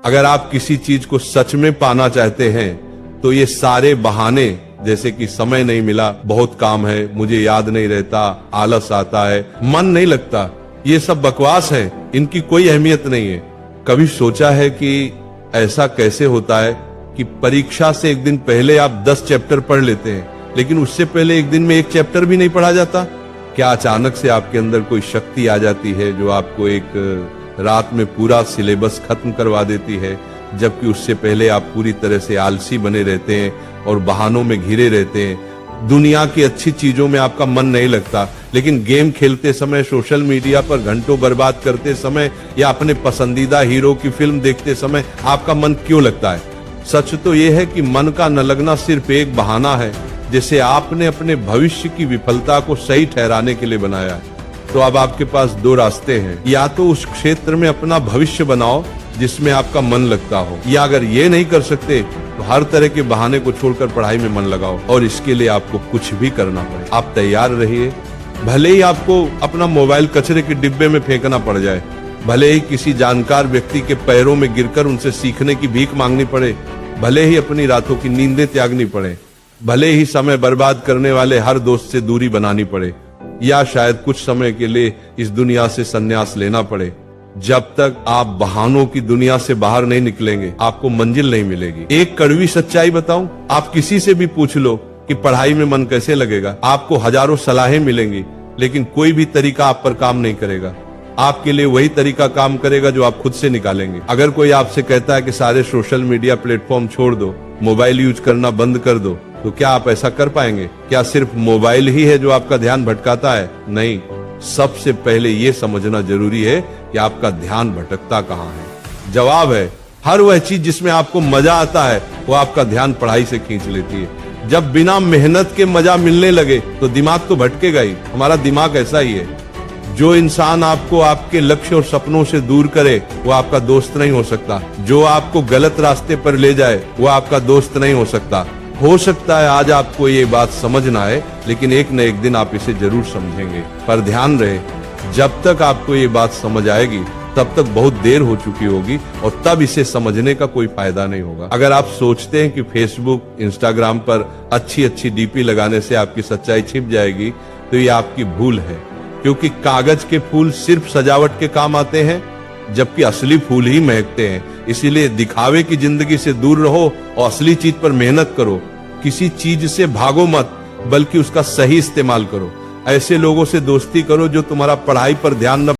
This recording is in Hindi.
अगर आप किसी चीज को सच में पाना चाहते हैं तो ये सारे बहाने, जैसे कि समय नहीं मिला, बहुत काम है, मुझे याद नहीं रहता, आलस आता है, मन नहीं लगता, ये सब बकवास है, इनकी कोई अहमियत नहीं है। कभी सोचा है कि ऐसा कैसे होता है कि परीक्षा से एक दिन पहले आप 10 चैप्टर पढ़ लेते हैं, लेकिन उससे पहले एक दिन में एक चैप्टर भी नहीं पढ़ा जाता? क्या अचानक से आपके अंदर कोई शक्ति आ जाती है जो आपको एक रात में पूरा सिलेबस खत्म करवा देती है, जबकि उससे पहले आप पूरी तरह से आलसी बने रहते हैं और बहानों में घिरे रहते हैं। दुनिया की अच्छी चीजों में आपका मन नहीं लगता, लेकिन गेम खेलते समय, सोशल मीडिया पर घंटों बर्बाद करते समय या अपने पसंदीदा हीरो की फिल्म देखते समय आपका मन क्यों लगता है? सच तो यह है कि मन का न लगना सिर्फ एक बहाना है, जिसे आपने अपने भविष्य की विफलता को सही ठहराने के लिए बनाया है। तो अब आपके पास दो रास्ते हैं, या तो उस क्षेत्र में अपना भविष्य बनाओ जिसमें आपका मन लगता हो, या अगर ये नहीं कर सकते तो हर तरह के बहाने को छोड़कर पढ़ाई में मन लगाओ, और इसके लिए आपको कुछ भी करना पड़े। आप तैयार रहिए, भले ही आपको अपना मोबाइल कचरे के डिब्बे में फेंकना पड़ जाए, भले ही किसी जानकार व्यक्ति के पैरों में गिरकर उनसे सीखने की भीख मांगनी पड़े, भले ही अपनी रातों की नींदें त्यागनी पड़े, भले ही समय बर्बाद करने वाले हर दोस्त से दूरी बनानी पड़े, या शायद कुछ समय के लिए इस दुनिया से संन्यास लेना पड़े, जब तक आप बहानों की दुनिया से बाहर नहीं निकलेंगे आपको मंजिल नहीं मिलेगी। एक कड़वी सच्चाई बताऊं, आप किसी से भी पूछ लो कि पढ़ाई में मन कैसे लगेगा, आपको हजारों सलाहें मिलेंगी, लेकिन कोई भी तरीका आप पर काम नहीं करेगा। आपके लिए वही तरीका काम करेगा जो आप खुद से निकालेंगे। अगर कोई आपसे कहता है कि सारे सोशल मीडिया प्लेटफॉर्म छोड़ दो, मोबाइल यूज करना बंद कर दो, तो क्या आप ऐसा कर पाएंगे? क्या सिर्फ मोबाइल ही है जो आपका ध्यान भटकाता है? नहीं, सबसे पहले ये समझना जरूरी है कि आपका ध्यान भटकता कहाँ है। जवाब है, हर वह चीज जिसमें आपको मजा आता है वो आपका ध्यान पढ़ाई से खींच लेती है। जब बिना मेहनत के मजा मिलने लगे तो दिमाग तो भटकेगा ही। हमारा दिमाग ऐसा ही है। जो इंसान आपको आपके लक्ष्य और सपनों से दूर करे वो आपका दोस्त नहीं हो सकता। जो आपको गलत रास्ते पर ले जाए वो आपका दोस्त नहीं हो सकता। हो सकता है आज आपको ये बात समझ ना आए, लेकिन एक न एक दिन आप इसे जरूर समझेंगे। पर ध्यान रहे, जब तक आपको ये बात समझ आएगी तब तक बहुत देर हो चुकी होगी, और तब इसे समझने का कोई फायदा नहीं होगा। अगर आप सोचते हैं कि फेसबुक, इंस्टाग्राम पर अच्छी अच्छी डीपी लगाने से आपकी सच्चाई छिप जाएगी, तो ये आपकी भूल है, क्योंकि कागज के फूल सिर्फ सजावट के काम आते हैं, जबकि असली फूल ही महकते हैं। इसीलिए दिखावे की जिंदगी से दूर रहो और असली चीज पर मेहनत करो। किसी चीज से भागो मत, बल्कि उसका सही इस्तेमाल करो। ऐसे लोगों से दोस्ती करो जो तुम्हारा पढ़ाई पर ध्यान न